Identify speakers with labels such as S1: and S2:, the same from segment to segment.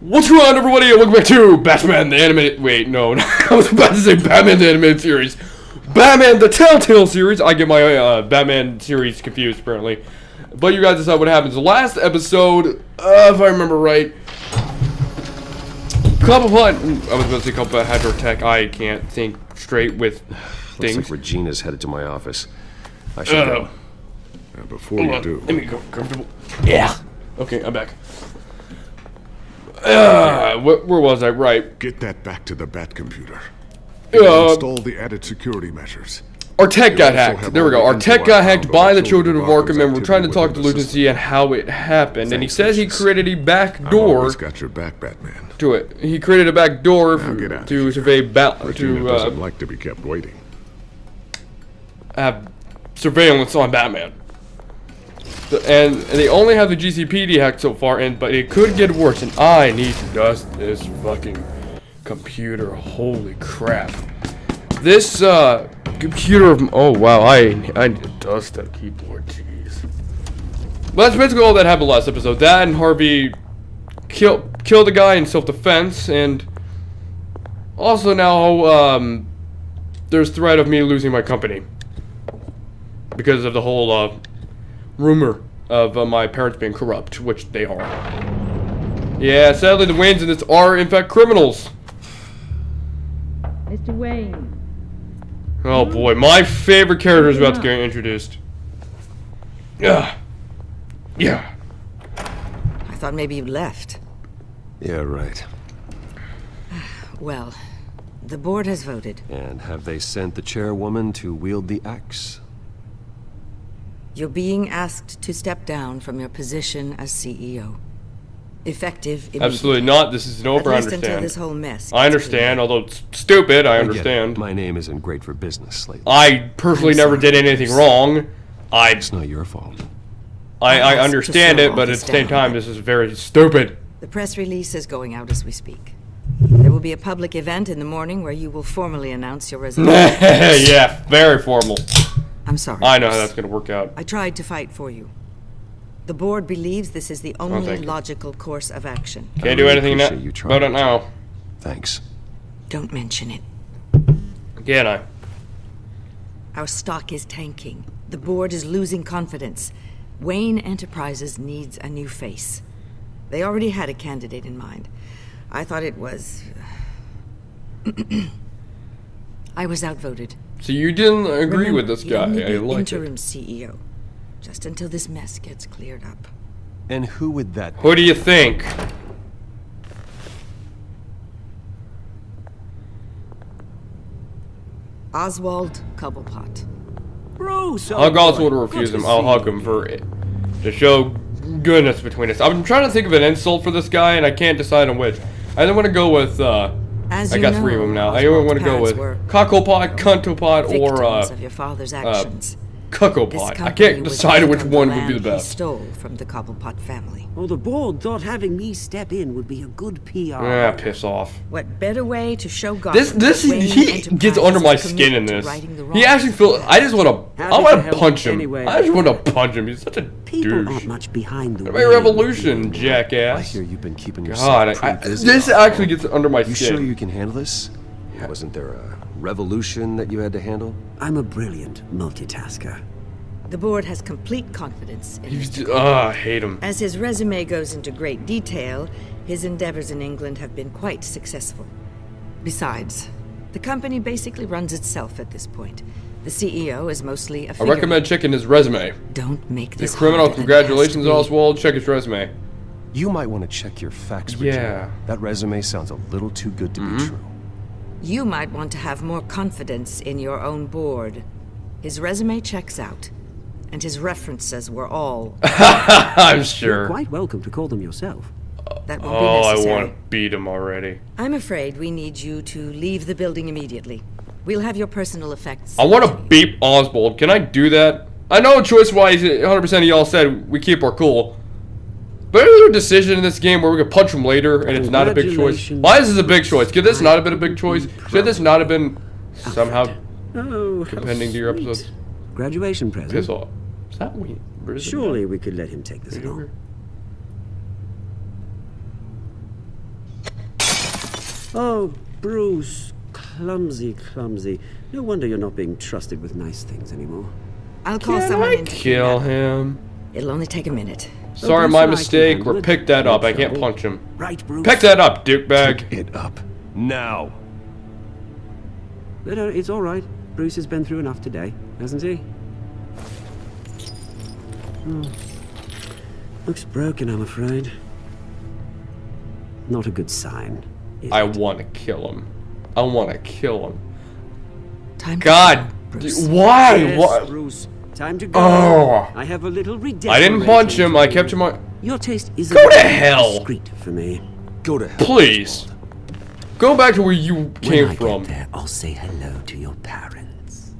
S1: What's going on, everybody, and welcome back to Batman the Animated... Wait, no, I was about to say Batman the Animated Series. Batman the Telltale Series. I get my Batman series confused, apparently. But you guys decide what happens. The last episode, if I remember right... I was about to say Cobblepot Hydro Tech. I can't think straight with things.
S2: Looks like Regina's headed to my office. I should go.
S3: Before you do...
S1: Let me go comfortable. Yeah. Okay, I'm back. Where was I? Right.
S3: Get that back to the Bat computer. Install the added security measures.
S1: Our tech got hacked. There we go. Our tech got hacked by the children of Arkham, and we're trying to talk to Lunacy and how it happened. And he says he created a back door.
S3: I've always got your back, Batman.
S1: To it. He created a back door to survey
S3: Regina doesn't like to be kept waiting.
S1: Have surveillance on Batman. And they only have the GCPD hacked so far, but it could get worse, and I need to dust this fucking computer. Holy crap. This, computer, oh wow, I need to dust that keyboard, jeez. Well, that's basically all that happened last episode. That and Harvey killed a guy in self-defense, and also now, there's threat of me losing my company. Because of the whole, rumor of my parents being corrupt, which they are. Yeah, sadly the Waynes in this are in fact criminals.
S4: Mr. Wayne.
S1: Oh boy, my favorite character is about to get introduced. Yeah. Yeah.
S4: I thought maybe you left.
S2: Yeah, right.
S4: Well, the board has voted.
S2: And have they sent the chairwoman to wield the axe?
S4: You're being asked to step down from your position as CEO. Effective immediately.
S1: Absolutely not. This isn't over. I understand.
S4: Until this whole mess.
S1: I understand, although it's stupid. I understand.
S2: My name isn't great for business lately.
S1: I personally never did anything wrong.
S2: It's not your fault.
S1: I understand it, but at the same time, this is very stupid.
S4: The press release is going out as we speak. There will be a public event in the morning where you will formally announce your resignation.
S1: Yeah, very formal.
S4: I'm sorry.
S1: I know how that's going to work out.
S4: I tried to fight for you. The board believes this is the only logical course of action.
S1: Can't do anything about it now.
S2: Thanks.
S4: Don't mention it.
S1: Can I?
S4: Our stock is tanking. The board is losing confidence. Wayne Enterprises needs a new face. They already had a candidate in mind. I thought it was... I was outvoted.
S1: So you didn't agree with this guy. I like
S4: interim CEO, just until this mess gets cleared up.
S2: And who would that be?
S1: Who do you think?
S4: Oswald Cobblepot.
S5: Bruce,
S1: Hug Oswald will refuse him. I'll hug him for it. To show goodness between us. I'm trying to think of an insult for this guy, and I can't decide on which. I don't want to go with, I got three of them now. I either want to go with Cocklepot, Cuntopot, or
S4: of your father's actions.
S1: Cuckopot. I can't decide which one would be the best.
S4: He stole from the Cobblepot family.
S5: Well, the board thought having me step in would be a good PR.
S1: Yeah, piss off.
S4: What better way to show Gotham?
S1: He gets under my skin in this. He actually feels. I want to punch him.
S5: Anyway.
S1: I just want to punch him. He's such a
S5: People aren't
S1: douche.
S5: much behind the
S1: Revolution,
S2: I
S1: jackass.
S2: hear you've been keeping yourself
S1: God,
S2: busy.
S1: this actually gets under my
S2: You
S1: skin.
S2: sure you can handle this? Wasn't there a revolution that you had to handle?
S5: I'm a brilliant multitasker.
S4: The board has complete confidence in him.
S1: I hate him.
S4: As his resume goes into great detail, his endeavors in England have been quite successful. Besides, the company basically runs itself at this point. The CEO is mostly a
S1: I
S4: figurehead.
S1: recommend checking his resume.
S4: Don't make
S1: The
S4: this
S1: criminal,
S4: harder than it has
S1: congratulations,
S4: to be.
S1: Oswald. Check his resume.
S2: You might want to check your facts,
S1: Yeah.
S2: Regina. That resume sounds a little too good to be true.
S4: You might want to have more confidence in your own board. His resume checks out, and his references were all...
S1: I'm
S5: You're
S1: sure.
S5: quite welcome to call them yourself.
S4: That won't
S1: Oh,
S4: be
S1: I
S4: necessary.
S1: want to beat him already.
S4: I'm afraid we need you to leave the building immediately. We'll have your personal effects.
S1: I want to beat Oswald. Can I do that? I know choice-wise, 100% of y'all said we keep our cool. But is there a decision in this game where we can punch him later and it's not a big choice? Why is this a big choice? Could this not have been a big choice? Should this not have been somehow
S5: Oh, how
S1: depending to your
S5: sweet.
S1: episodes?
S5: Graduation present.
S1: Piss off. Is that weird? Or is it
S5: Surely we could let him take this
S1: not?
S5: along. Oh, Bruce. Clumsy, clumsy. No wonder you're not being trusted with nice things anymore.
S4: I'll call
S1: Can
S4: someone
S1: I
S4: in to
S1: kill
S4: clean up.
S1: him?
S4: It'll only take a minute.
S1: Sorry,
S5: Bruce
S1: my
S5: and I can
S1: mistake.
S5: handle
S1: Or
S5: it.
S1: pick that
S5: No
S1: up. I can't
S5: trouble.
S1: punch him.
S5: Right, Bruce?
S1: Pick that up, dickbag.
S2: It up. Now.
S5: No, it's all right. Bruce has been through enough today, hasn't he? Looks broken, I'm afraid. Not a good sign. is
S1: I
S5: it?
S1: want to kill him. I want to kill him.
S4: Time to
S1: God,
S4: go, Bruce.
S1: why?
S5: Yes,
S1: Why?
S5: Bruce. Time to go.
S1: Oh.
S5: I have a little redecoration.
S1: I didn't punch him.
S5: to
S1: I
S5: do.
S1: kept him on.
S5: Your taste is
S1: Go
S5: a
S1: to
S5: little
S1: hell.
S5: discreet for me.
S2: Go to hell.
S1: Please. Go back to where you
S5: When
S1: came
S5: I
S1: from.
S5: get there, I'll say hello to your parents.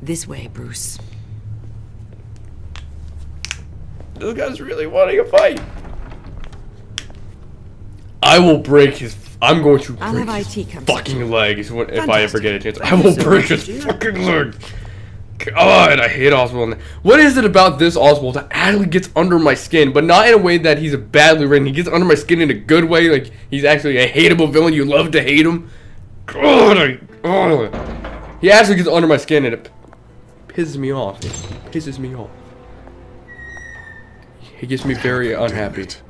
S4: This way, Bruce.
S1: This guy's really wanting a fight. I will break his. I'm going to
S4: I'll
S1: break
S4: have
S1: his
S4: IT come
S1: fucking legs if I ever get a chance. I
S5: Thank
S1: will
S5: you so
S1: break
S5: much,
S1: his
S5: Gina.
S1: fucking leg. God, I hate Oswald. What is it about this Oswald that actually gets under my skin, but not in a way that he's a badly written. He gets under my skin in a good way, like he's actually a hateable villain. You love to hate him. God, he actually gets under my skin and it pisses me off. It pisses me off. He gets me very
S3: Damn
S1: unhappy.
S3: it.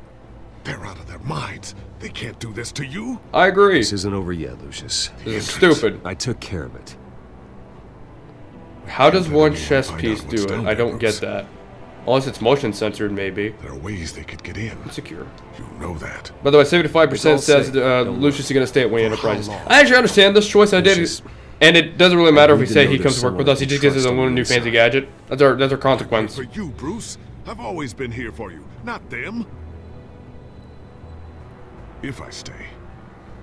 S3: They're out of their minds. They can't do this to you.
S1: I agree.
S2: This isn't over yet, Lucius.
S1: This is stupid.
S2: I took care of it.
S1: How does one
S3: Find
S1: chess
S3: out
S1: piece
S3: what's
S1: do
S3: down
S1: it? I
S3: there,
S1: don't get
S3: Bruce.
S1: that. Unless it's motion censored, maybe.
S3: There are ways they could get in.
S1: Secure.
S3: You know that.
S1: By the way, 75%
S2: It's all
S1: says
S2: safe. Don't
S1: Lucius is going to stay at Wayne
S3: For how
S1: Enterprises.
S3: long?
S1: I actually understand this choice. I did.
S2: Lucius,
S1: And it doesn't really matter if
S2: I
S1: we
S2: need to
S1: say
S2: know
S1: he
S2: there's
S1: comes to work with
S2: someone
S1: us. He
S2: I
S1: just
S2: can
S1: gets his
S2: trust
S1: own
S2: on
S1: little
S2: the
S1: new fancy
S2: inside.
S1: gadget. That's our
S3: Wait
S1: consequence.
S3: for you, Bruce. I've always been here for you, not them. If I stay,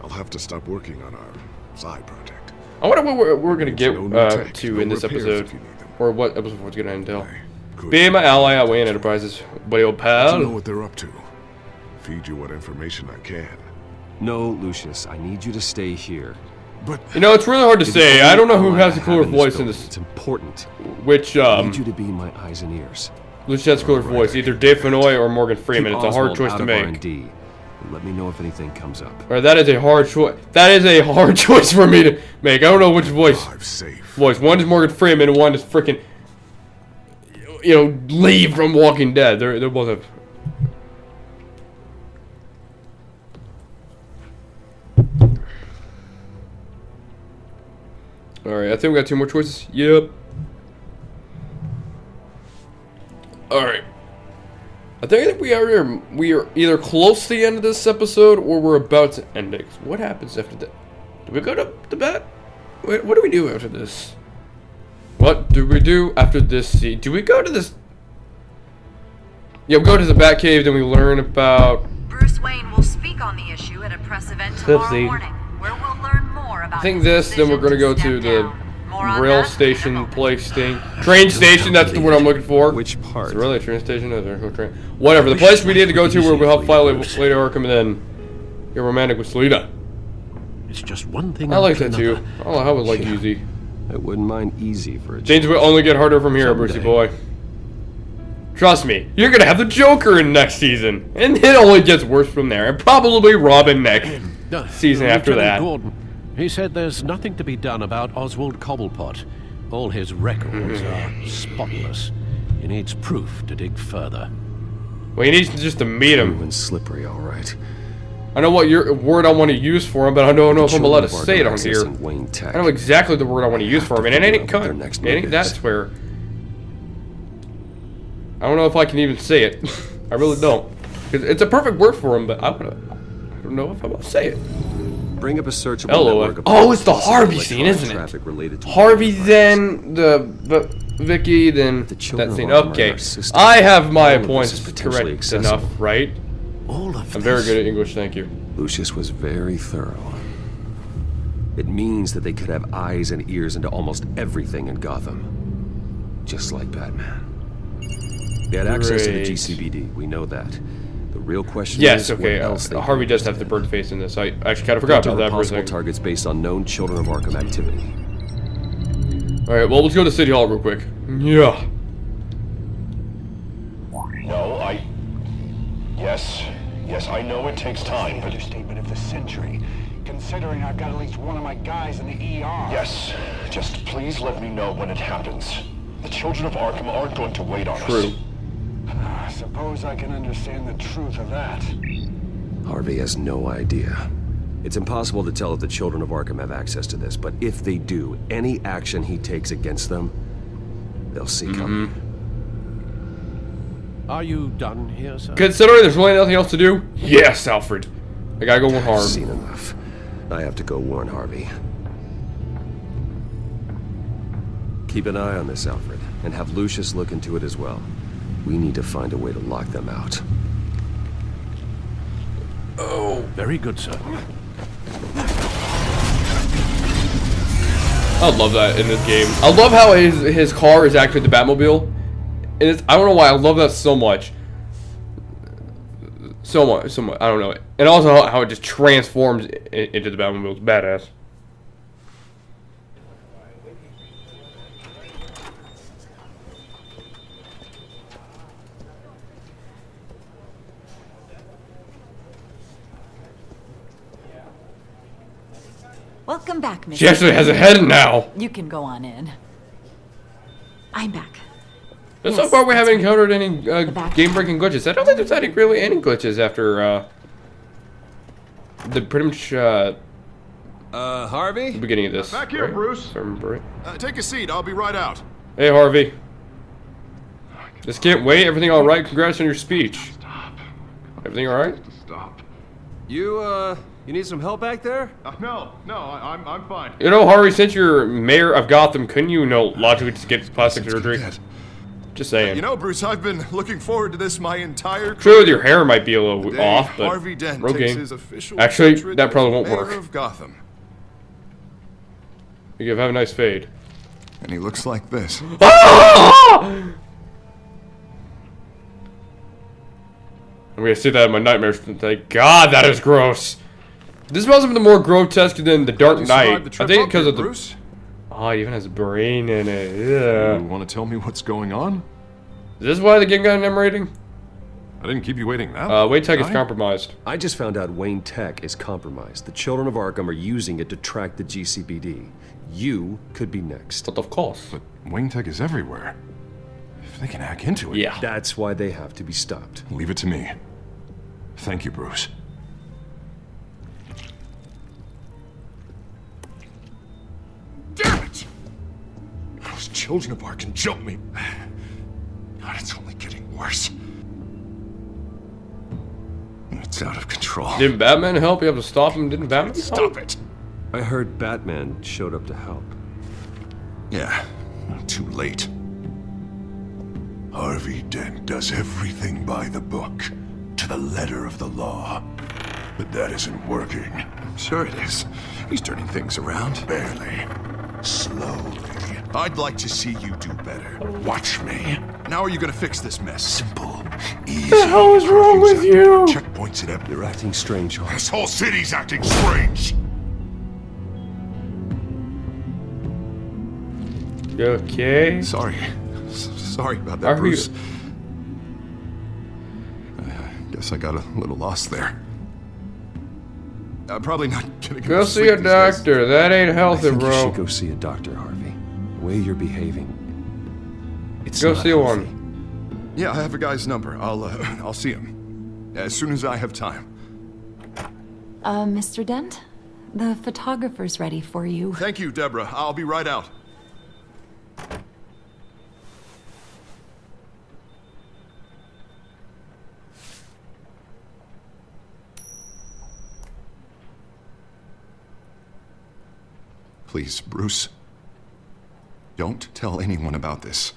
S3: I'll have to stop working on our side project.
S1: I wonder what we're going to get
S3: No new tech,
S1: to
S3: no
S1: in this
S3: repairs
S1: episode.
S3: if you need them.
S1: Or what episode 4 is going to entail.
S3: I could
S1: Be my ally at Wayne Enterprises. Buddy old
S3: let you know
S1: pal.
S3: what they're up to. Feed you what information I can.
S2: no, Lucius. I need you to stay here.
S3: But
S1: You know, it's really hard to
S2: You're the
S1: say. I
S2: only
S1: don't know who
S2: ally
S1: has
S2: I
S1: the cooler
S2: have
S1: voice in
S2: building.
S1: this.
S2: It's important.
S1: Which,
S2: I need you to be my eyes and ears.
S1: Lucius has the cooler voice. Either Dave Fennoy or Morgan Freeman.
S2: Keep
S1: It's a hard
S2: Oswald
S1: choice
S2: out
S1: to
S2: of
S1: make.
S2: R&D. Let me know if anything comes up.
S1: Alright, that is a hard choice. That is a hard choice for me to make. I don't know which voice.
S3: I'm safe.
S1: One is Morgan Freeman, and one is freaking, Lee from Walking Dead. They're both have. Alright, I think we got 2 more choices. Yep. Alright. I think we are either close to the end of this episode or we're about to end it. What happens after that? Do we go to the bat? Wait, what do we do after this? What do we do after this scene? Do we go to this? Yeah, we go to the Batcave, then we learn about.
S6: Bruce Wayne will speak on the issue at a press event tomorrow
S1: Tipsy.
S6: morning, where we'll learn more about
S1: I think
S6: his
S1: this, then we're gonna
S6: decision
S1: go
S6: step
S1: to the
S6: down. More on
S1: rail
S6: that in a
S1: station
S6: moment.
S1: place thing. Train station, that's the word I'm looking for.
S2: Which part?
S1: Is it really a train station? No, there's no train. Whatever, the place we need to go to where we'll help fight Lady Arkham and then get romantic with Selina.
S7: It's just one thing
S1: I like
S7: after
S1: that too.
S7: another.
S1: Oh, I would like easy.
S2: I wouldn't mind easy for a
S1: Things
S2: change.
S1: will only get harder from here,
S2: Someday.
S1: Brucey boy. Trust me, you're gonna have the Joker in next season, and it only gets worse from there, and probably Robin next season after
S7: Lieutenant
S1: that.
S7: Gordon, he said there's nothing to be done about Oswald Cobblepot. All his records are spotless. He needs proof to dig further.
S1: Well, he needs just to meet him.
S2: Moving slippery, all right.
S1: I know what your word I want to use for him, but I don't know if I'm allowed to say it on here.
S2: Wayne Tech.
S1: I know exactly the word I want to use for him, and it ain't
S2: What
S1: cut.
S2: their next
S1: It ain't
S2: move
S1: that
S2: is.
S1: swear. I don't know if I can even say it. I really don't. It's a perfect word for him, but I don't know if I'm gonna say it.
S2: Bring up a searchable
S1: Hello.
S2: network of
S1: Oh, it's the
S2: possible
S1: Harvey
S2: electronic
S1: scene, isn't it?
S2: traffic related to
S1: Harvey,
S2: Wayne
S1: then the Vicky, then
S2: The children
S1: that
S2: of
S1: scene.
S2: Arkham are in
S1: Okay,
S2: our system.
S1: I have my
S2: All of this
S1: points
S2: is potentially
S1: correct
S2: accessible.
S1: enough, right?
S7: All of
S1: I'm
S7: this.
S1: very good at English, thank you.
S2: Lucius was very thorough. It means that they could have eyes and ears into almost everything in Gotham. Just like Batman. They had access to the
S1: Great.
S2: GCPD, we know that. The real question
S1: Yes,
S2: is
S1: okay.
S2: what else they
S1: Harvey
S2: do
S1: does have the
S2: instead.
S1: bird face in this. I actually kind of forgot about
S2: Filter
S1: that for a
S2: possible
S1: second.
S2: targets based on known Children of Arkham activity.
S1: All right, well, let's go to City Hall real quick. Yeah.
S8: No, Yes, I know it takes time, but...
S9: Understatement of the century.
S8: considering I've got at least one of my guys in the ER.
S9: Yes, just please let me know when it happens. The children of Arkham aren't going to wait on
S1: True.
S9: us.
S8: I suppose I can understand the truth of that.
S2: Harvey has no idea. It's impossible to tell if the children of Arkham have access to this, but if they do, any action he takes against them, they'll see coming.
S7: Are you done here, sir?
S1: Considering there's really nothing else to do, yes, Alfred. I gotta go with
S2: I've
S1: Harv.
S2: seen enough. I have to go warn Harvey. Keep an eye on this, Alfred, and have Lucius look into it as well. We need to find a way to lock them out.
S7: Oh, very good, sir.
S1: I love that in this game. I love how his car is actually the Batmobile. And it's, I don't know why I love that so much. So much. I don't know. And also how it just transforms into the Batmobile. It's badass.
S10: Welcome back, Miss.
S1: She actually has a head now.
S10: You can go on in. I'm back.
S1: Yes, so far we haven't encountered any game-breaking glitches. I don't think there's really any glitches after the pretty much
S2: Harvey?
S1: the beginning of this.
S3: Back here, Bruce.
S1: If I remember right.
S3: Take a seat. I'll be right out.
S1: Hey, Harvey. Just can't wait. Everything all right? Congrats on your speech.
S3: Stop.
S1: Everything all right?
S3: Stop.
S2: You need some help back there?
S3: No, I'm fine.
S1: You know, Harvey, since you're mayor of Gotham, couldn't you logically just get plastic surgery? Just saying.
S3: You know, Bruce, I've been looking forward to this my entire career.
S1: True, your hair might be a little off, but
S3: Harvey Dent
S1: okay.
S3: takes his official
S1: Actually,
S3: portrait
S1: that probably
S3: as
S1: won't
S3: mayor
S1: work.
S3: of Gotham.
S1: You have a nice fade.
S3: And he looks like this.
S1: Ah! I'm gonna see that in my nightmares. Thank God, that is gross. This must have been more grotesque than the Dark Knight. I think because of the.
S3: Bruce?
S1: Oh, it even has a brain in it. Yeah.
S3: You want to tell me what's going on?
S1: Is this why the game got an M rating?
S3: I didn't keep you waiting that
S1: Wayne Tech is
S3: long.
S1: compromised.
S2: I just found out Wayne Tech is compromised. The children of Arkham are using it to track the GCPD. You could be next.
S1: But of course.
S3: But Wayne Tech is everywhere. If they can hack into it.
S1: Yeah.
S2: That's why they have to be stopped.
S3: Leave it to me. Thank you, Bruce. Damn it! Those children of Arkham jumped me. God, it's only getting worse. It's out of control.
S1: Didn't Batman help? You have to stop him. Didn't Batman
S3: Stop it!
S2: I heard Batman showed up to help.
S3: Yeah, too late. Harvey Dent does everything by the book, to the letter of the law. But that isn't working. Sure it is. He's turning things around. Barely. Slowly. I'd like to see you do better. Watch me. Now are you gonna fix this mess? Simple. Easy.
S1: What the hell is wrong with you?
S3: Checkpoints at every.
S2: You're acting strange, Harvey.
S3: This whole city's acting strange.
S1: You okay?
S3: Sorry. Sorry about that,
S1: Are
S3: Bruce.
S1: you-
S3: Guess I got a little lost there. Probably not getting
S1: Go
S3: enough
S1: see
S3: sleep
S1: a
S3: these days.
S1: doctor. That ain't
S2: I
S1: healthy,
S2: think you
S1: bro.
S2: should go see a doctor, Harvey. The way you're behaving. It's
S1: Go
S2: not
S1: see
S2: healthy.
S1: one.
S3: Yeah, I have a guy's number. I'll see him as soon as I have time.
S10: Mr. Dent? The photographer's ready for you.
S3: Thank you, Deborah. I'll be right out. Please, Bruce. Don't tell anyone about this.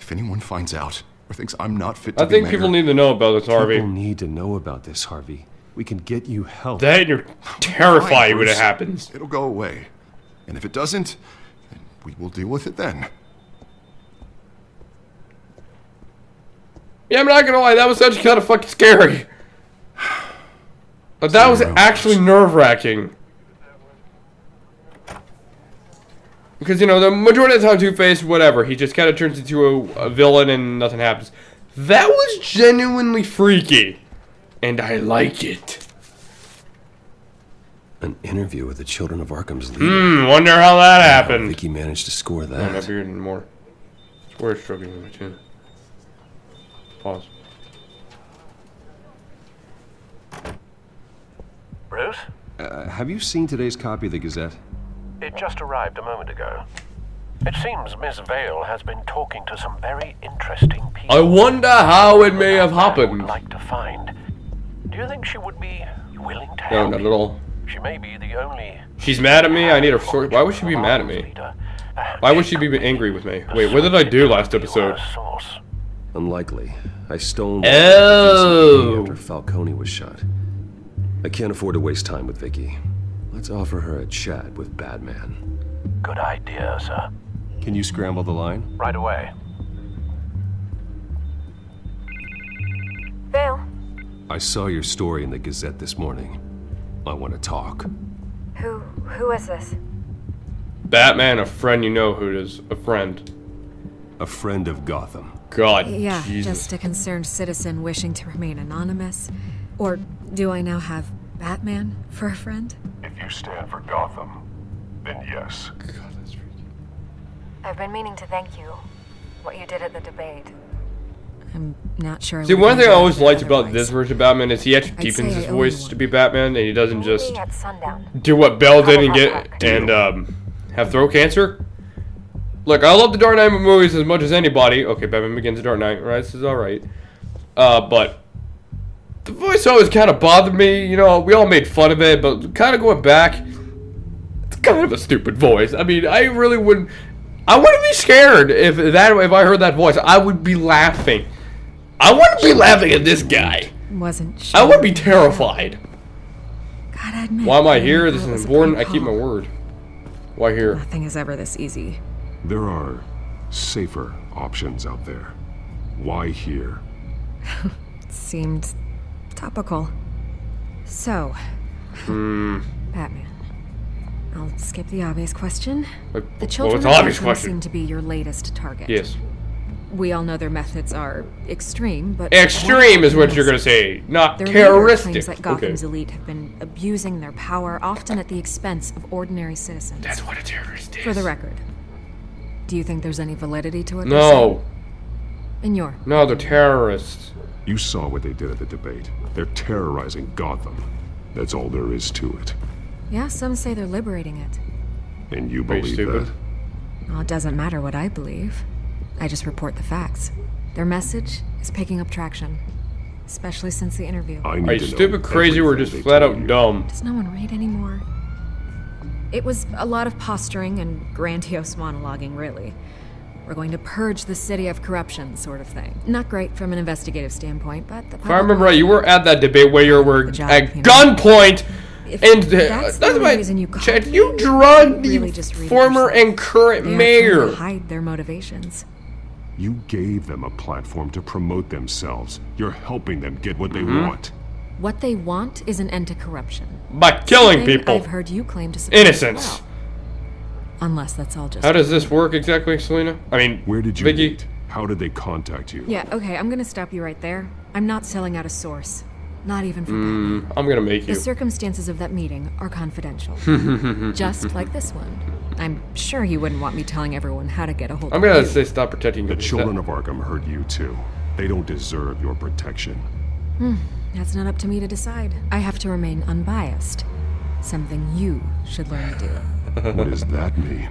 S3: If anyone finds out or thinks I'm not fit to
S1: I
S3: be
S1: think
S3: mayor,
S1: people need to know about this, Harvey.
S2: People need to know about this, Harvey. We can get you help.
S1: Then you're
S3: Fine,
S1: terrified when it
S3: Bruce.
S1: happens.
S3: It'll go away. And if it doesn't, then we will deal with it then.
S1: Yeah, I'm not gonna lie, that was actually kind of fucking scary. But that was actually nerve-wracking. Because, you know, the majority of the time Two-Face, whatever, he just kind of turns into a villain and nothing happens. That was genuinely freaky. And I like it.
S2: An interview with the Children of Arkham's leader.
S1: Wonder how that happened.
S2: I think he managed to score
S1: I don't have
S2: that.
S1: beard anymore. Where's stroking with my chin? Pause.
S7: Bruce?
S2: Have you seen today's copy of the Gazette?
S7: It just arrived a moment ago. It seems Miss Vale has been talking to some very interesting people.
S1: I wonder how it may have
S7: I would
S1: happened.
S7: like to find. Do you think she would be willing to
S1: No,
S7: help?
S1: not at all.
S7: She may be the only...
S1: She's mad at me. I need her story. Why would she be mad at me? Why would she be angry with me? Wait, what did I do last episode?
S2: Unlikely. I stoned
S1: Oh.
S2: after Falcone was shot. I can't afford to waste time with Vicky. Let's offer her a chat with Batman.
S7: Good idea, sir.
S2: Can you scramble the line?
S7: Right away.
S6: Vale,
S2: I saw your story in the Gazette this morning. I want to talk.
S6: who is this?
S1: Batman, a friend you know who is a friend.
S2: A friend of Gotham.
S1: God,
S10: Yeah,
S1: Jesus.
S10: just a concerned citizen wishing to remain anonymous. Or do I now have Batman for a friend?
S3: If you stand for Gotham, then yes.
S1: God, that's freaky.
S6: I've been meaning to thank you. What you did at the debate.
S10: I'm not sure.
S1: See, one thing I always liked about this version of Batman is he actually
S10: I'd
S1: deepens
S10: say
S1: his
S10: I owe
S1: voice
S10: you
S1: to be Batman, and he doesn't just
S6: Meeting at sundown.
S1: do what Belle did and have throat cancer. Look, I love the Dark Knight movies as much as anybody. Okay, Batman Begins, The Dark Knight, right? This is all right. But the voice always kind of bothered me. You know, we all made fun of it, but kind of going back, it's kind of a stupid voice. I mean, I really wouldn't. I wouldn't be scared if I heard that voice. I would be laughing. I wouldn't be laughing at this guy.
S10: Wasn't sure.
S1: I would be terrified.
S10: Gotta admit,
S1: Why am I
S10: I
S1: here?
S10: thought
S1: This
S10: it
S1: is
S10: was a
S1: important.
S10: great
S1: I keep my
S10: call.
S1: word. Why here?
S10: Nothing is ever this easy.
S3: There are safer options out there. Why here?
S10: Seemed topical. So, Batman. I'll skip the obvious question. The children
S1: what's
S10: of
S1: the obvious
S10: Arkham
S1: question?
S10: seem to be your latest target.
S1: Yes.
S10: We all know their methods are extreme, but
S1: Extreme is what you're gonna say, not
S10: their leader
S1: terroristic.
S10: claims that Gotham's
S1: Okay.
S10: elite have been abusing their power, often at the expense of ordinary citizens.
S1: That's what a terrorist is.
S10: For the record, do you think there's any validity to it?
S1: No.
S10: In your
S1: No, they're terrorists.
S3: You saw what they did at the debate. They're terrorizing Gotham. That's all there is to it.
S10: yeah, some say they're liberating it.
S3: And you
S1: Are you
S3: believe
S1: stupid?
S3: that?
S10: Well, it doesn't matter what I believe. I just report the facts. Their message is picking up traction, especially since the interview.
S3: I need
S1: Are you
S3: to know
S1: stupid, crazy, or
S3: everything
S1: just
S3: they
S1: flat
S3: told
S1: out
S3: you.
S1: dumb?
S10: Does no one read anymore? It was a lot of posturing and grandiose monologuing, really. We're going to purge the city of corruption, sort of thing. Not great from an investigative standpoint, but the
S1: If I remember right, you were at that debate where you were at gunpoint, and
S10: that's the only reason you called
S1: Chad,
S10: me,
S1: you drugged
S10: really
S1: the
S10: just read it
S1: former
S10: yourself.
S1: and current
S10: They often
S1: mayor.
S10: hide their motivations.
S3: You gave them a platform to promote themselves. You're helping them get what they
S1: Mm-hmm.
S3: want.
S10: What they want is an end to corruption.
S1: By killing
S10: Something
S1: people.
S10: I've heard you claim to support as
S1: Innocence.
S10: well. Unless that's all just.
S1: How does this work exactly, Selena? I mean,
S3: Where did you
S1: Vicky?
S3: meet? How did they contact you?
S10: Yeah, okay, I'm gonna stop you right there. I'm not selling out a source. Not even for Batman.
S1: I'm gonna make
S10: The
S1: you.
S10: circumstances of that meeting are confidential. Just like this one. I'm sure you wouldn't want me telling everyone how to get a hold
S1: I'm
S10: of
S1: gonna
S10: you.
S1: say stop protecting
S3: The
S1: the
S3: children of Arkham heard you too. They don't deserve your protection.
S10: That's not up to me to decide. I have to remain unbiased. Something you should learn to do.
S3: What does that mean?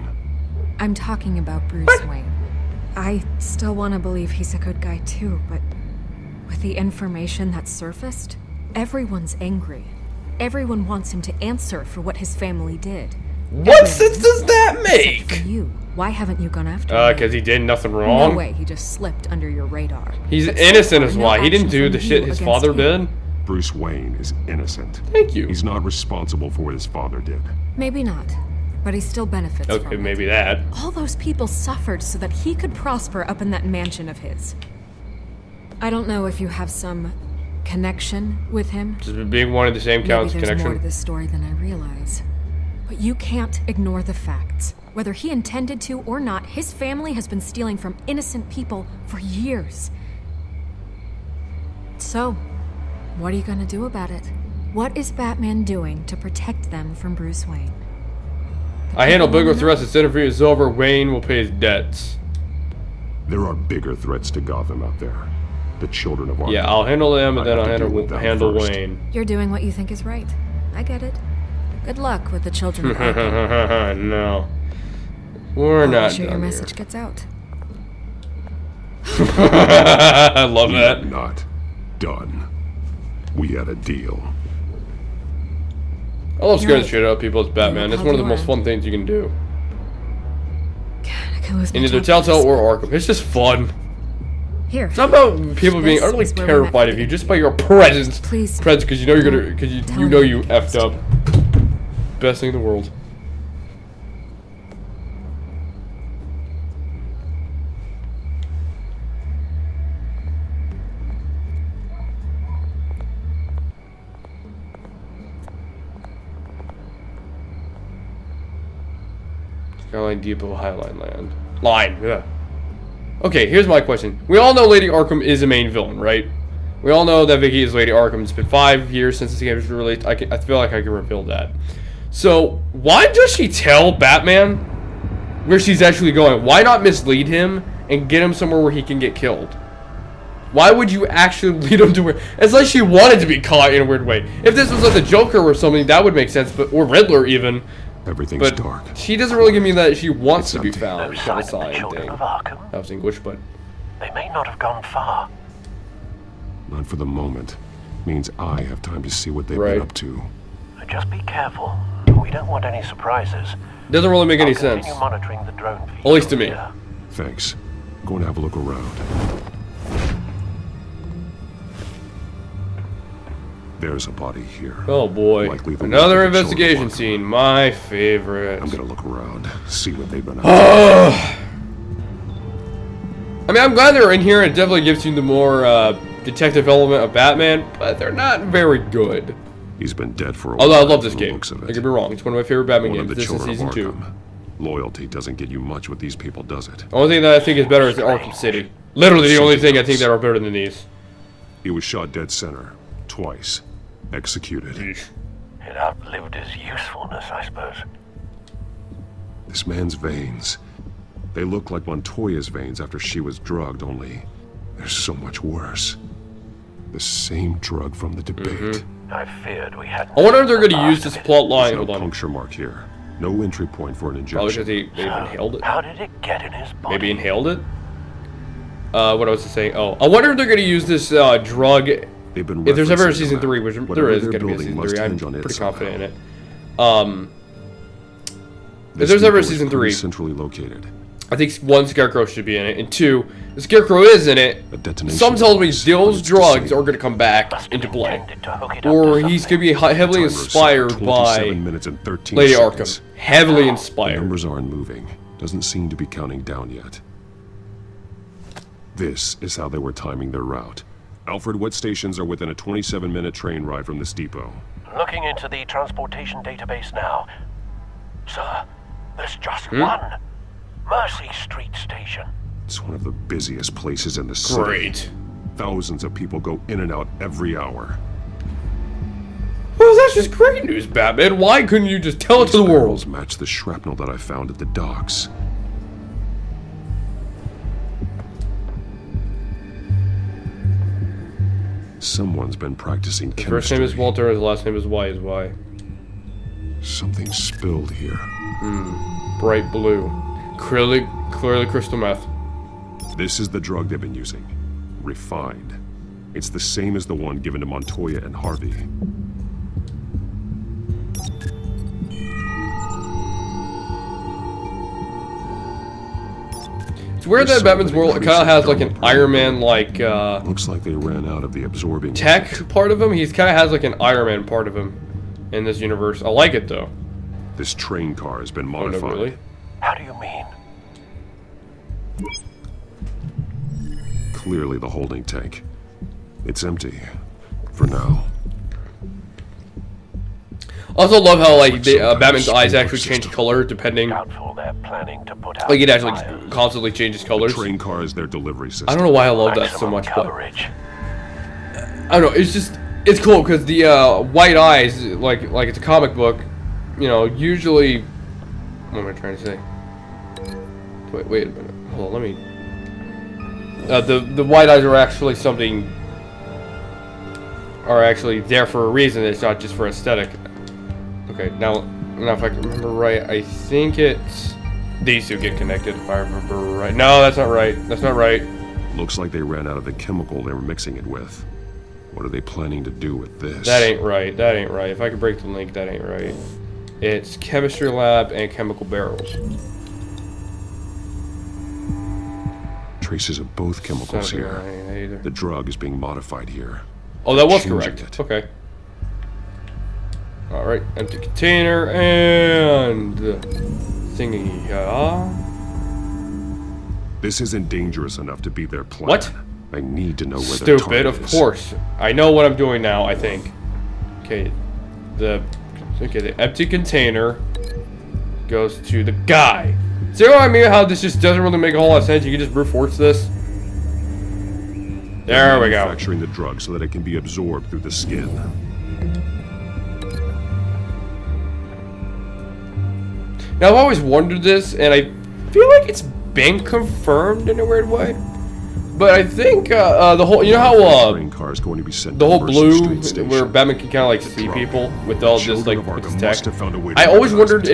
S10: I'm talking about Bruce Wayne. I still want to believe he's a good guy too, but with the information that surfaced, everyone's angry. Everyone wants him to answer for what his family did.
S1: What sense does that
S10: Except for
S1: make?
S10: you. Why haven't you gone after him?
S1: Because he did nothing
S10: No
S1: wrong.
S10: way, he just slipped under your radar.
S1: He's
S10: But so
S1: innocent
S10: far,
S1: is
S10: no
S1: why. He didn't
S10: action
S1: do
S10: from
S1: the shit
S10: you
S1: his
S10: against
S1: father
S10: him.
S1: did.
S3: Bruce Wayne is innocent.
S1: Thank you.
S3: He's not responsible for what his father did.
S10: Maybe not, but he still benefits from
S1: Okay,
S10: it.
S1: maybe that.
S10: All those people suffered so that he could prosper up in that mansion of his. I don't know if you have some connection with him.
S1: Just being one of the same
S10: Maybe
S1: counts
S10: there's more to
S1: connection.
S10: this story than I realize. But you can't ignore the facts. Whether he intended to or not, his family has been stealing from innocent people for years. So, what are you gonna do about it? What is Batman doing to protect them from Bruce Wayne?
S1: I handle bigger threats. This interview is over. Wayne will pay his debts.
S3: There are bigger threats to Gotham out there. The children of Arkham.
S1: Yeah, I'll handle them, and then I'll handle
S3: first.
S1: Wayne.
S10: You're doing what you think is right. I get it. Good luck with the children of Arkham.
S1: No. We're not
S10: sure
S1: done
S10: your message gets out.
S1: I love that.
S3: Not done. We had a deal.
S1: I love scaring the
S10: Right.
S1: shit out of people as Batman.
S10: Yeah,
S1: It's one of the
S10: how
S1: most
S10: do
S1: fun things you can do.
S10: God, I can lose my
S1: In either
S10: job for
S1: Telltale
S10: this.
S1: or Arkham. It's just fun.
S10: Here.
S1: It's not about people being
S10: This
S1: utterly
S10: is where we met
S1: terrified of you just by your presence.
S10: Please.
S1: Presence, because you know you're gonna, because
S10: Tell
S1: you
S10: me
S1: know you
S10: what
S1: effed up. Best thing in the world. Skyline Depot Highline Land. Line, yeah. Okay, here's my question. We all know Lady Arkham is a main villain, right? We all know that Vicky is Lady Arkham. It's been 5 years since this game was released. I feel like I can reveal that. So, why does she tell Batman where she's actually going? Why not mislead him and get him somewhere where he can get killed? Why would you actually lead him to where... It's like she wanted to be caught in a weird way. If this was like the Joker or something, that would make sense, but or Riddler even.
S3: Everything's
S1: But
S3: dark.
S1: she doesn't really give me that she wants
S3: It's
S1: to be
S3: empty.
S1: found.
S11: No
S1: Kind
S11: sign
S1: of
S11: of the
S1: sign
S11: children
S1: thing.
S11: of Arkham.
S1: That was English, but...
S11: They may not have gone far.
S3: Not for the moment. Means I have time to see what they've
S1: Right.
S3: been up to.
S11: Just be careful. We don't want any surprises.
S1: Doesn't really make any
S11: I'll
S1: sense.
S11: continue monitoring the drone feed
S1: At least to
S11: from
S1: me.
S11: here.
S3: Thanks. Going to have a look around. There's a body here.
S1: Oh boy.
S3: Likely the
S1: Another
S3: one with the
S1: investigation
S3: children.
S1: scene. My favorite.
S3: I'm gonna look around, see what they've been up to.
S1: I mean, I'm glad they're in here. It definitely gives you the more detective element of Batman, but they're not very good.
S3: He's been dead for a while.
S1: Although I love this
S3: from the
S1: game.
S3: looks of
S1: Don't
S3: it.
S1: get me wrong. It's one of my favorite Batman
S3: One of
S1: games.
S3: the
S1: This is
S3: children
S1: season
S3: of
S1: 2.
S3: Arkham. Loyalty doesn't get you much with these people, does it?
S1: The only thing that I think is better is Arkham City. Literally the only thing I think that are better than these.
S3: He was shot dead center. Twice. Executed.
S11: It outlived his usefulness, I suppose.
S3: This man's veins. They look like Montoya's veins after she was drugged, only they're so much worse. The same drug from the debate.
S11: I feared we had.
S1: I wonder if they're going to use this plot line.
S3: There's
S1: Hold
S3: no
S1: on.
S3: puncture mark here. No entry point for an
S1: Probably because
S3: injection.
S1: they inhaled it.
S11: How did it get in his body?
S1: Maybe inhaled it? What I was saying. Oh, I wonder if they're going to use this drug.
S3: They've been
S1: If there's ever a
S3: referencing
S1: season
S3: the
S1: 3,
S3: map.
S1: which there
S3: Whatever
S1: is
S3: they're
S1: going to be a
S3: building
S1: season
S3: must
S1: 3, I'm
S3: hinge on it
S1: pretty
S3: somehow.
S1: confident in it. If
S3: This
S1: there's ever a
S3: depot is
S1: season
S3: pretty
S1: 3,
S3: centrally located.
S1: I think 1, Scarecrow should be in it, and 2, the Scarecrow is in it.
S3: A detonation
S1: Some tells me
S3: device,
S1: those
S3: but it's
S1: drugs
S3: disabled.
S1: are going to come back
S11: Must have
S1: into play.
S11: intended to hook it up
S1: Or
S11: to
S1: he's
S11: something.
S1: going to be heavily
S3: Timer set
S1: inspired
S3: 27
S1: by
S3: minutes and 13
S1: Lady
S3: seconds.
S1: Arkham. Heavily
S3: The
S1: inspired.
S3: numbers aren't moving. Doesn't seem to be counting down yet. This is how they were timing their route. Alfred, what stations are within a 27-minute train ride from this depot?
S11: Looking into the transportation database now. Sir, there's just one. Mercy Street Station.
S3: It's one of the busiest places in the city.
S1: Great.
S3: Thousands of people go in and out every hour.
S1: Well, that's just great news, Batman. Why couldn't you just tell it to the
S3: These
S1: world?
S3: barrels match the shrapnel that I found at the docks. Someone's been practicing
S1: His
S3: chemistry.
S1: first name is Walter, his last name is Y is Y.
S3: Something spilled here.
S1: Bright blue. Clearly crystal meth.
S3: This is the drug they've been using. Refined. It's the same as the one given to Montoya and Harvey.
S1: It's weird that Batman's world kind of has like an Iron Man like
S3: Looks like they ran out of the absorbing
S1: tech part of him. He's kind of has like an Iron Man part of him in this universe. I like it though.
S3: This train car has been
S1: Oh, no,
S3: modified.
S1: really?
S11: How do you mean?
S3: Clearly the holding tank. It's empty. For now.
S1: I also love how like
S3: Some kind of
S1: Batman's eyes
S3: sprinkler
S1: actually change
S3: system.
S1: color depending.
S11: Doubtful they're planning to put out
S1: Like it actually
S11: fires.
S1: constantly changes colors.
S3: Train car is their delivery system.
S1: I don't know why I love that so
S11: Maximum
S1: much, but
S11: coverage.
S1: I don't know. It's just it's cool because the white eyes, like it's a comic book, you know. Usually, what am I trying to say? Wait a minute. Hold on, let me. The white eyes are actually something. Are actually there for a reason. It's not just for aesthetic. Okay, now if I can remember right, I think it's these two get connected. If I remember right. No, that's not right. That's not right.
S2: Looks like they ran out of the chemical they were mixing it with. What are they planning to do with this?
S1: That ain't right. That ain't right. If I could break the link, that ain't right. It's chemistry lab and chemical barrels.
S2: Traces of both chemicals here.
S1: Either.
S2: The drug is being modified here.
S1: Oh, that was
S2: Changing
S1: correct.
S2: it.
S1: Okay. All right, empty container and thingy.
S2: This isn't dangerous enough to be their plan.
S1: What?
S2: I need to know where
S1: Stupid,
S2: their target
S1: of
S2: is.
S1: course. I know what I'm doing now, I think. Okay, the empty container goes to the guy. See what I mean? How this just doesn't really make a whole lot of sense. You can just brute force this. There we go.
S2: Manufacturing the drug so that it can be absorbed through the skin.
S1: Now, I've always wondered this, and I feel like it's been confirmed in a weird way. But I think the whole, you know how
S2: train car is going to be sent
S1: the
S2: to
S1: whole
S2: Mercy
S1: blue,
S2: Street Station.
S1: where Batman can kind of like see people with all just like
S2: Children of
S1: with his
S2: Arkham
S1: tech.
S2: must have found a way to
S1: I always
S2: neutralize
S1: wondered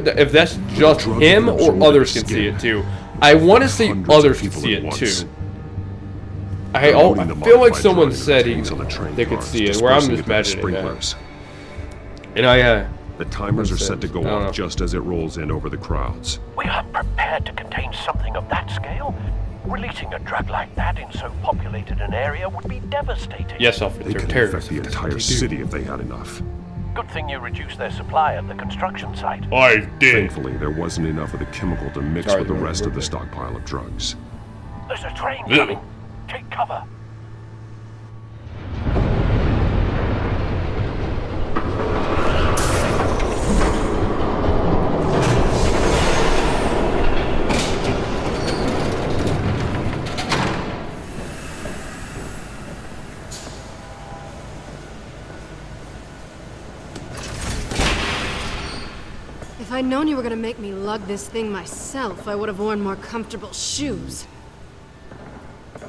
S2: it.
S1: if that's just
S2: drug
S1: him
S2: can
S1: or
S2: absorb
S1: others
S2: the
S1: can see
S2: skin.
S1: it too. I want to see
S2: Hundreds of
S1: others can
S2: people
S1: see
S2: at
S1: it
S2: once.
S1: too.
S2: They're loading the
S1: I feel like
S2: modified
S1: someone
S2: drug into
S1: said
S2: the tanks on the train
S1: they could
S2: cars,
S1: see it. Where I'm
S2: dispersing
S1: just
S2: it to the
S1: imagining that.
S2: sprinklers.
S1: And
S2: The timers are set to go off just as it rolls in over the crowds.
S11: We aren't prepared to contain something of that scale. Releasing a drug like that in so populated an area would be devastating.
S1: Yes, Alfred,
S2: They
S1: they're
S2: could
S1: terrorists.
S2: infect the entire city if they had enough.
S11: Good thing you reduced their supply at the construction site.
S1: I did.
S2: Thankfully, there wasn't enough of the chemical to mix with the rest of the stockpile of drugs.
S11: There's a train coming. Take cover.
S12: If I'd known you were gonna make me lug this thing myself, I would have worn more comfortable shoes.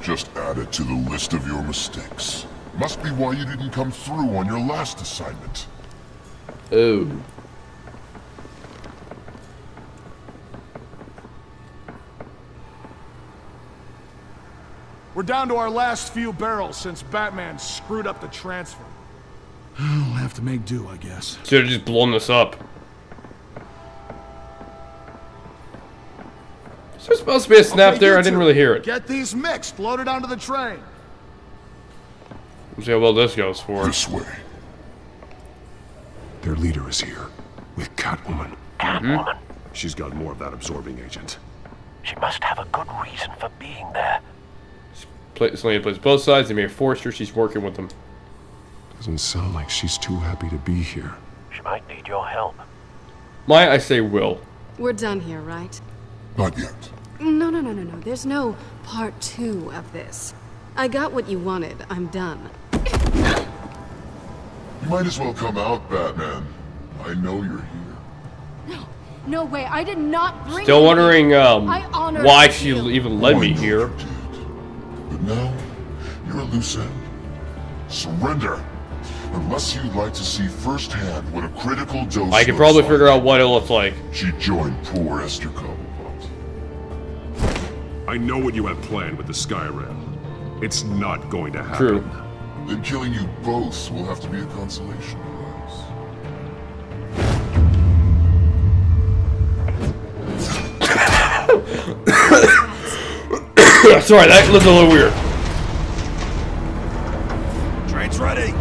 S3: Just add it to the list of your mistakes. Must be why you didn't come through on your last assignment.
S1: Oh.
S13: We're down to our last few barrels since Batman screwed up the transfer. We'll have to make do, I guess.
S1: Should have just blown this up. Is there supposed to be a snap
S13: Okay,
S1: there?
S13: you
S1: I didn't
S13: two,
S1: really hear it.
S13: Get these mixed, loaded onto the train.
S1: Let's see how well this goes for.
S3: This way.
S2: Their leader is here, with Catwoman.
S11: Catwoman?
S2: She's got more of that absorbing agent.
S11: She must have a good reason for being there.
S1: Selena plays both sides. They may have forced her. She's working with them.
S2: Doesn't sound like she's too happy to be here.
S11: She might need your help.
S1: Might I say will?
S12: We're done here, right?
S3: Not yet.
S12: No. There's no part 2 of this. I got what you wanted. I'm done.
S3: You might as well come out, Batman. I know you're here.
S12: No way. I did not bring
S1: Still
S12: you
S1: wondering
S12: here. I honor
S1: why she
S12: you.
S1: even led me here.
S3: But now, you're a loose end. Surrender. Unless you'd like to see firsthand what a critical dose
S1: I can
S3: looks
S1: probably
S3: like.
S1: figure out what it looks like.
S3: She joined poor Esther Cobblepot.
S2: I know what you have planned with the Skyrail. It's not going to happen.
S1: True.
S3: Then killing you both will have to be a consolation prize.
S1: Sorry, that looked a little weird.
S13: Train's ready.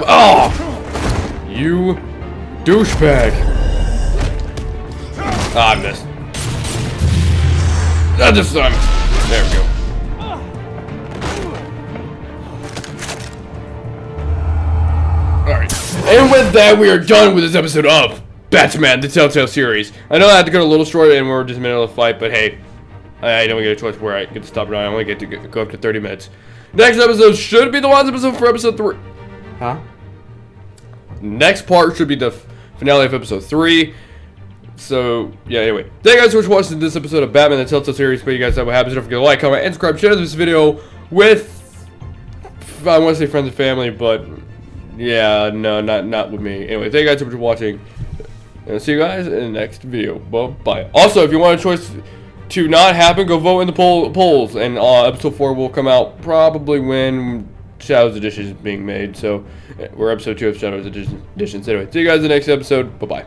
S1: Oh! You douchebag. Ah, I missed. Not this time. There we go. And with that, we are done with this episode of Batman, the Telltale series. I know I had to go a little short and we're just in the middle of the fight, but hey, I don't get a choice where I get to stop it. I only get to go up to 30 minutes. Next episode should be the last episode for episode 3. Huh? Next part should be the finale of episode 3. So, yeah, anyway. Thank you guys so much for watching this episode of Batman, the Telltale series. But you guys know what happens. Don't forget to like, comment, and subscribe. Share this video with, I want to say friends and family, but yeah, no, not with me. Anyway, thank you guys so much for watching. And I'll see you guys in the next video. Bye. Also, if you want a choice to not happen, go vote in the polls. And episode 4 will come out probably when Shadows Edition is being made. So, we're episode 2 of Shadows Edition. Anyway, see you guys in the next episode. Bye-bye.